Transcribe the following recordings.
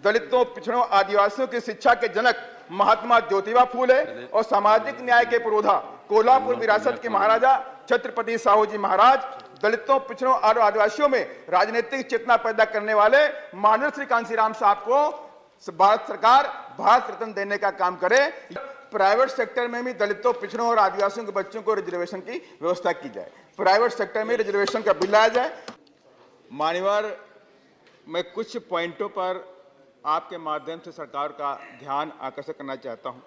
दलितों, पिछड़ों, आदिवासियों की शिक्षा के जनक महात्मा ज्योतिबा फूले और सामाजिक न्याय के पुरोधा कोल्हापुर विरासत के महाराजा छत्रपति साहू जी महाराज, दलितों, पिछड़ों और आदिवासियों में राजनीतिक चेतना पैदा करने वाले माननीय श्री कांशीराम साहब को भारत सरकार भारत रत्न देने का काम करे। प्राइवेट सेक्टर में भी दलितों, पिछड़ों और आदिवासियों के बच्चों को रिजर्वेशन की व्यवस्था की जाए, प्राइवेट सेक्टर में रिजर्वेशन का बिल लाया जाए। मान्यवर, मैं कुछ पॉइंटों पर आपके माध्यम से सरकार का ध्यान आकर्षित करना चाहता हूं।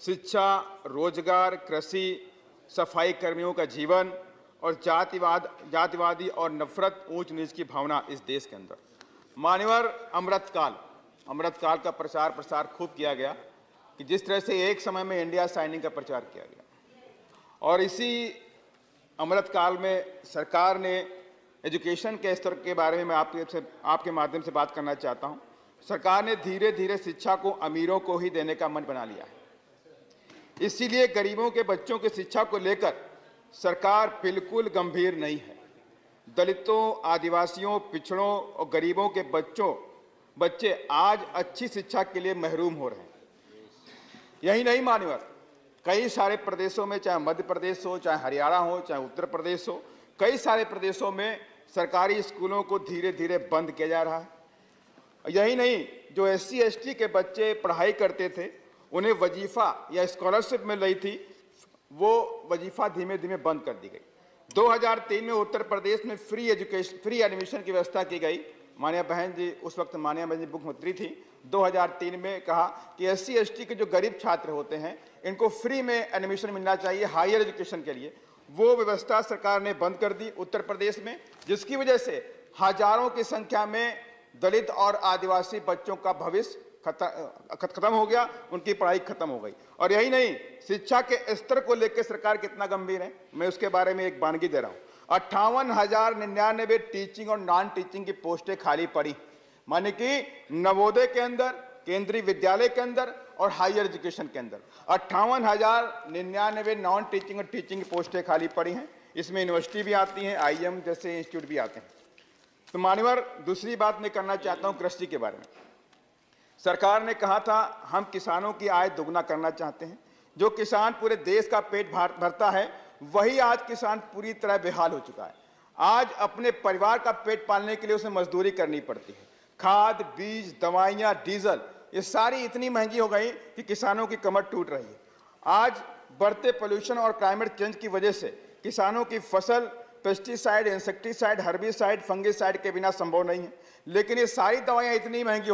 शिक्षा, रोजगार, कृषि, सफाई कर्मियों का जीवन और जातिवादी और नफरत, ऊंच नीच की भावना इस देश के अंदर। मान्यवर, अमृतकाल का प्रसार खूब किया गया कि जिस तरह से एक समय में इंडिया साइनिंग का प्रचार किया गया और इसी अमृतकाल में सरकार ने एजुकेशन के स्तर के बारे में मैं आपके माध्यम से बात करना चाहता हूं। सरकार ने धीरे धीरे शिक्षा को अमीरों को ही देने का मन बना लिया है। इसीलिए गरीबों के बच्चों की शिक्षा को लेकर सरकार बिल्कुल गंभीर नहीं है। दलितों, आदिवासियों, पिछड़ों और गरीबों के बच्चे आज अच्छी शिक्षा के लिए महरूम हो रहे हैं। यही नहीं मान्यवर, कई सारे प्रदेशों में, चाहे मध्य प्रदेश हो, चाहे हरियाणा हो, चाहे उत्तर प्रदेश हो, कई सारे प्रदेशों में सरकारी स्कूलों को धीरे धीरे बंद किया जा रहा है। यही नहीं, जो SC ST के बच्चे पढ़ाई करते थे, उन्हें वजीफा या स्कॉलरशिप मिल रही थी, वो वजीफा धीमे धीमे बंद कर दी गई। 2003 में उत्तर प्रदेश में फ्री एडमिशन की व्यवस्था की गई। माननीय बहन जी, उस वक्त माननीय बहन जी मुख्यमंत्री थी। 2003 में कहा कि SC ST के जो गरीब छात्र होते हैं, इनको फ्री में एडमिशन मिलना चाहिए हायर एजुकेशन के लिए। वो व्यवस्था सरकार ने बंद कर दी उत्तर प्रदेश में, जिसकी वजह से हजारों की संख्या में दलित और आदिवासी बच्चों का भविष्य खत्म हो गया, उनकी पढ़ाई खत्म हो गई। और यही नहीं, शिक्षा के स्तर को लेकर सरकार कितना गंभीर है, मैं उसके बारे में एक वानगी दे रहा हूं। 58,099 टीचिंग और नॉन टीचिंग की पोस्टें खाली पड़ी, माने कि नवोदय के अंदर, केंद्रीय विद्यालय के अंदर और हायर एजुकेशन के अंदर 58,099 नॉन टीचिंग और टीचिंग की पोस्टें खाली पड़ी हैं। इसमें यूनिवर्सिटी भी आती हैं, IIM जैसे इंस्टीट्यूट भी आते हैं। तो मान्यवर, दूसरी बात मैं करना चाहता हूं कृषि के बारे में। सरकार ने कहा था हम किसानों की आय दोगुना करना चाहते हैं। जो किसान पूरे देश का पेट भरता है, वही आज किसान पूरी तरह बेहाल हो चुका है। आज अपने परिवार का पेट पालने के लिए उसे मजदूरी करनी पड़ती है। खाद, बीज, दवाइयां, डीजल, ये सारी इतनी महंगी हो गई कि किसानों की कमर टूट रही है। आज बढ़ते पोल्यूशन और क्लाइमेट चेंज की वजह से किसानों की फसल पेस्टिसाइड, इंसेक्टिसाइड, हर्बिसाइड, फंगिसाइड के बिना संभव नहीं है। लेकिन ये सारी दवाइयां इतनी महंगी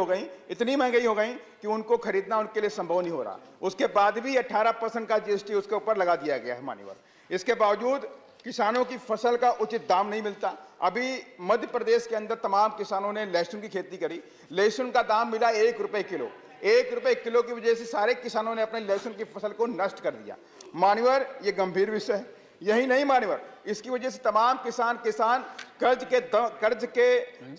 हो गई कि उनको खरीदना उनके लिए संभव नहीं हो रहा। उसके बाद भी 18% का GST उसके ऊपर लगा दिया गया है मान्यवर। इसके बावजूद किसानों की फसल का उचित दाम नहीं मिलता। अभी मध्य प्रदेश के अंदर तमाम किसानों ने लहसुन की खेती करी, लहसुन का दाम मिला 1 रुपए किलो। 1 रुपए किलो की वजह से सारे किसानों ने अपने लहसुन की फसल को नष्ट कर दिया। मान्यवर, ये गंभीर विषय है। यही नहीं मान्यवर, इसकी वजह से तमाम किसान कर्ज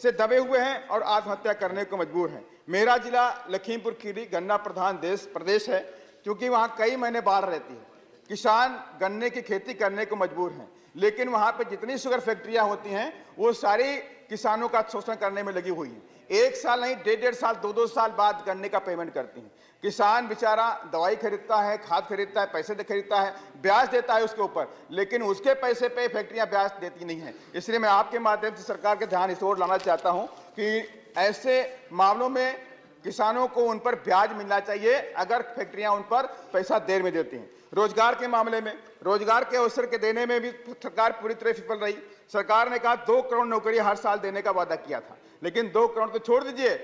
से दबे हुए हैं और आत्महत्या करने को मजबूर हैं। मेरा जिला लखीमपुर खीरी गन्ना प्रधान प्रदेश है, क्योंकि वहां कई महीने बाढ़ रहती है। किसान गन्ने की खेती करने को मजबूर हैं, लेकिन वहां पे जितनी शुगर फैक्ट्रियां होती हैं, वो सारी किसानों का शोषण करने में लगी हुई हैं। 1 साल नहीं, 1.5 साल, 2-2 साल बाद गन्ने का पेमेंट करती हैं। किसान बेचारा दवाई खरीदता है, खाद खरीदता है, पैसे खरीदता है, ब्याज देता है उसके ऊपर, लेकिन उसके पैसे पे फैक्ट्रियां ब्याज देती नहीं है। इसलिए मैं आपके माध्यम से सरकार के ध्यान इस ओर लाना चाहता हूं कि ऐसे मामलों में किसानों को उन पर ब्याज मिलना चाहिए अगर फैक्ट्रियां उन पर पैसा देर में देती हैं। रोजगार के मामले में, रोजगार के अवसर के देने में भी सरकार पूरी तरह विफल रही। सरकार ने कहा 2 करोड़ नौकरी हर साल देने का वादा किया था, लेकिन 2 करोड़ तो छोड़ दीजिए,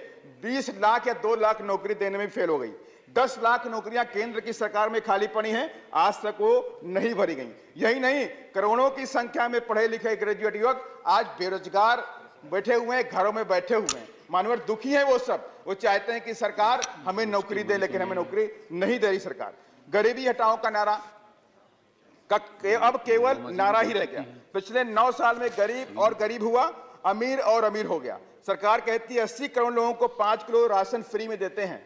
20 लाख या 2 लाख नौकरी देने में फेल हो गई। 10 लाख नौकरियां केंद्र की सरकार में खाली पड़ी हैं, आज तक वो नहीं भरी गई। यही नहीं, करोड़ों की संख्या में पढ़े लिखे ग्रेजुएट युवक आज बेरोजगार बैठे हुए हैं, घरों में बैठे हुए हैं। मानवर दुखी है वो सब, वो चाहते हैं कि सरकार हमें नौकरी दे, लेकिन हमें नौकरी नहीं दे रही सरकार। गरीबी हटाओ का नारा अब केवल नारा ही रह गया। पिछले 9 साल में गरीब और गरीब हुआ, अमीर और अमीर हो गया। सरकार कहती है 80 करोड़ लोगों को 5 किलो राशन फ्री में देते हैं।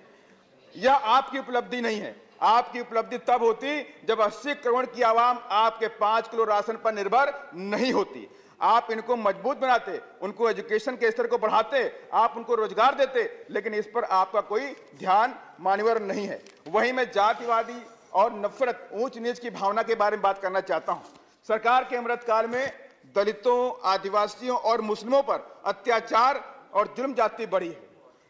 यह आपकी उपलब्धि नहीं है। आपकी उपलब्धि तब होती जब 80 करोड़ की आवाम आपके 5 किलो राशन पर निर्भर नहीं होती। आप इनको मजबूत बनाते, उनको एजुकेशन के स्तर को बढ़ाते, आप उनको रोजगार देते, लेकिन इस पर आपका कोई ध्यान मान्यवर नहीं है। वहीं मैं जातिवादी और नफरत, ऊंच नीच की भावना के बारे में बात करना चाहता हूं। सरकार के अमृतकाल में दलितों, आदिवासियों और मुस्लिमों पर अत्याचार और जुल्म जाति बढ़ी है।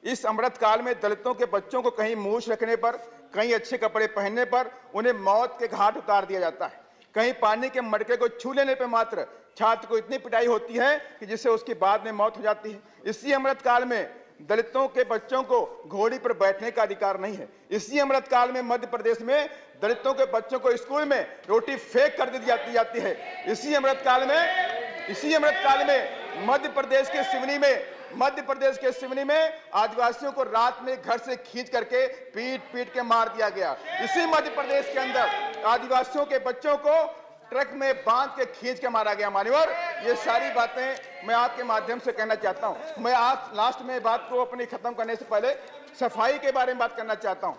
इस अमृतकाल में दलितों के बच्चों को कहीं मूछ रखने पर, कहीं अच्छे कपड़े पहनने पर उन्हें मौत के घाट उतार दिया जाता है। कहीं पानी के मटके को छू लेने पर मात्र छात्र को इतनी पिटाई होती है कि जिससे उसकी बाद में मौत हो जाती है। इसी अमृतकाल में दलितों के बच्चों को घोड़ी पर बैठने का अधिकार नहीं है। इसी अमृतकाल में मध्य प्रदेश में दलितों के बच्चों को स्कूल में रोटी फेंक कर दी जाती है। इसी अमृतकाल में मध्य प्रदेश के सिवनी में आदिवासियों को रात में घर से खींच करके पीट के मार दिया गया। इसी मध्य प्रदेश के अंदर आदिवासियों के बच्चों को ट्रक में बांध के खींच के मारा गया। मान्यवर, ये सारी बातें मैं आपके माध्यम से कहना चाहता हूं। मैं आज लास्ट में बात को अपनी खत्म करने से पहले सफाई के बारे में बात करना चाहता हूं।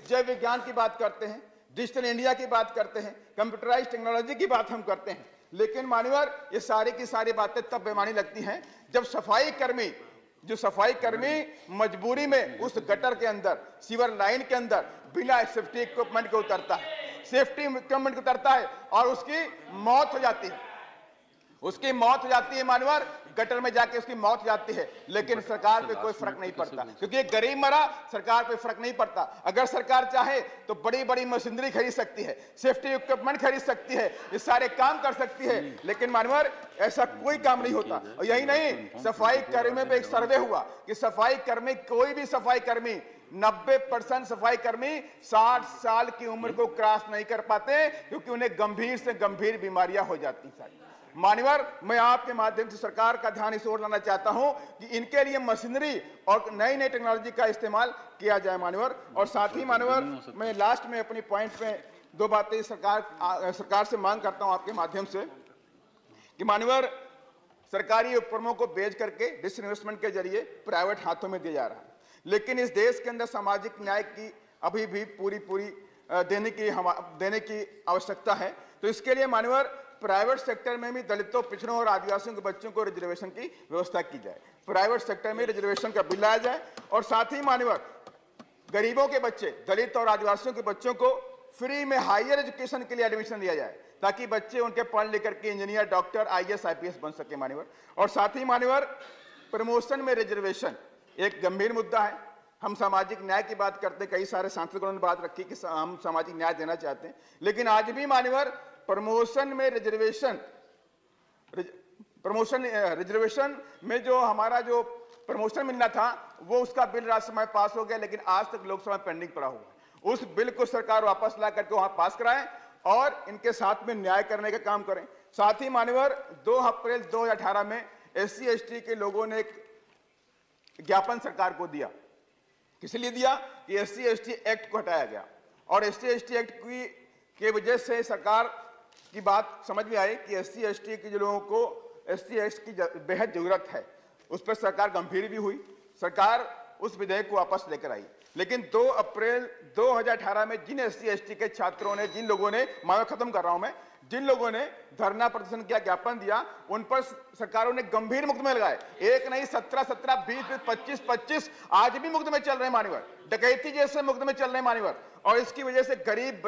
जैव विज्ञान की बात करते हैं, डिजिटल इंडिया की बात करते हैं, कंप्यूटराइज्ड टेक्नोलॉजी की बात हम करते हैं, लेकिन मान्यवर ये सारी की सारी बातें तब बेमानी लगती हैं जब सफाई कर्मी मजबूरी में उस गटर के अंदर, सीवर लाइन के अंदर बिना सेफ्टी इक्विपमेंट के उतरता है और उसकी मौत हो जाती है। मानवर गटर में जाके उसकी मौत हो जाती है, लेकिन सरकार पे कोई फर्क नहीं पड़ता, क्योंकि एक गरीब मरा, सरकार पे फर्क नहीं पड़ता। अगर सरकार चाहे तो बड़ी बड़ी मशीनरी खरीद सकती है, सेफ्टी इक्विपमेंट खरीद सकती है, ये सारे काम कर सकती है, लेकिन मानवर ऐसा कोई काम नहीं होता। और यही नहीं, सफाई कर्मियों पे एक सर्वे हुआ कि कोई भी सफाई कर्मी 90% सफाई कर्मी 60 साल की उम्र को क्रॉस नहीं कर पाते, क्योंकि उन्हें गंभीर से गंभीर बीमारियां हो जाती हैं। मान्यवर, मैं आपके माध्यम से सरकार का ध्यान इस ओर लाना चाहता हूं कि इनके लिए मशीनरी और नई टेक्नोलॉजी का इस्तेमाल किया जाए। मान्यवर, और साथ ही मान्यवर, मैं लास्ट में अपनी पॉइंट में दो बातें सरकार से मांग करता हूं आपके माध्यम से कि मान्यवर, सरकारी उपक्रमों को बेच करके डिसइन्वेस्टमेंट के जरिए प्राइवेट हाथों में दिया जा रहा है, लेकिन इस देश के अंदर सामाजिक न्याय की अभी भी पूरी देने की आवश्यकता है। तो इसके लिए मान्यवर, प्राइवेट सेक्टर में भी दलितों, पिछड़ों और आदिवासियों के बच्चों को रिजर्वेशन की व्यवस्था की जाए, प्राइवेट सेक्टर में रिजर्वेशन का बिल लाया जाए, और साथ ही मान्यवर, गरीबों के बच्चे, दलित और आदिवासियों के बच्चों को फ्री में हायर एजुकेशन के लिए एडमिशन दिया जाए, ताकि बच्चे उनके पढ़ लिख करके इंजीनियर, डॉक्टर, IAS, IPS बन सके। मान्यवर, और साथ ही मान्यवर, प्रमोशन में रिजर्वेशन एक गंभीर मुद्दा है। हम सामाजिक न्याय की बात करते, कई सारे सांसदों ने बात रखी कि हम सामाजिक न्याय देना चाहते हैं, लेकिन आज भी मान्यवर, प्रमोशन रिजर्वेशन में जो हमारा जो प्रमोशन मिलना था, वो उसका बिल राज्यसभा में पास हो गया, लेकिन आज तक लोकसभा में पेंडिंग पड़ा हुआ है। उस बिल को सरकार वापस ला करके वहां पास कराए और इनके साथ में न्याय करने का काम करें। साथ ही मान्यवर, 2 अप्रैल 2018 में SC/ST के लोगों ने एक ज्ञापन सरकार को दिया। किस लिए दिया? कि SC/ST एक्ट को हटाया गया, और SC/ST एक्ट की वजह से सरकार की बात समझ में आई कि SC/ST के जो लोगों को SC/ST की बेहद जरूरत है, उस पर सरकार गंभीर भी हुई। सरकार उस विधेयक को वापस लेकर आई, लेकिन 2 अप्रैल 2018 में जिन SC/ST के छात्रों ने, जिन लोगों ने, मैं खत्म कर रहा हूं, जिन लोगों ने धरना प्रदर्शन किया, ज्ञापन दिया, उन पर सरकारों ने गंभीर मुकदमे लगाए। एक नहीं, 17, 20, 25 आज भी मुकदमे चल रहे हैं मान्यवर, डकैती जैसे मुकदमे चल रहे हैं मान्यवर। और इसकी वजह से गरीब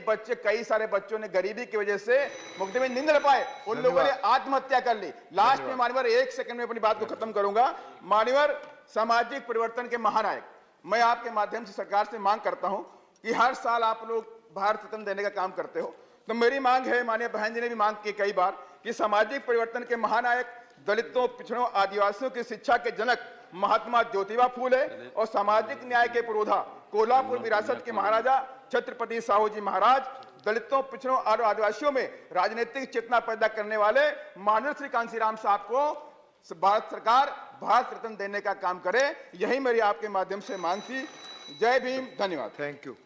बच्चे, कई सारे बच्चों ने गरीबी की वजह से मुकदमे नहीं लड़ पाए, उन लोगों ने आत्महत्या कर ली। लास्ट में मान्यवर, 1 सेकंड में अपनी बात को खत्म करूंगा। मान्यवर, सामाजिक परिवर्तन के महानायक, मैं आपके माध्यम से सरकार से मांग करता हूं कि हर साल आप लोग भारत रत्न देने का काम करते हो, तो मेरी मांग है, माननीय बहन जी ने भी मांग की कई बार, कि सामाजिक परिवर्तन के महानायक, दलितों, पिछड़ों, आदिवासियों की शिक्षा के जनक महात्मा ज्योतिबा फूले और सामाजिक न्याय के पुरोधा, कोल्हापुर विरासत के महाराजा छत्रपति साहू जी महाराज, दलितों, पिछड़ों और आदिवासियों में राजनीतिक चेतना पैदा करने वाले माननीय श्री कांशीराम साहब को भारत सरकार भारत रत्न देने का काम करे। यही मेरी आपके माध्यम से मांग थी। जय भीम, धन्यवाद। Thank you.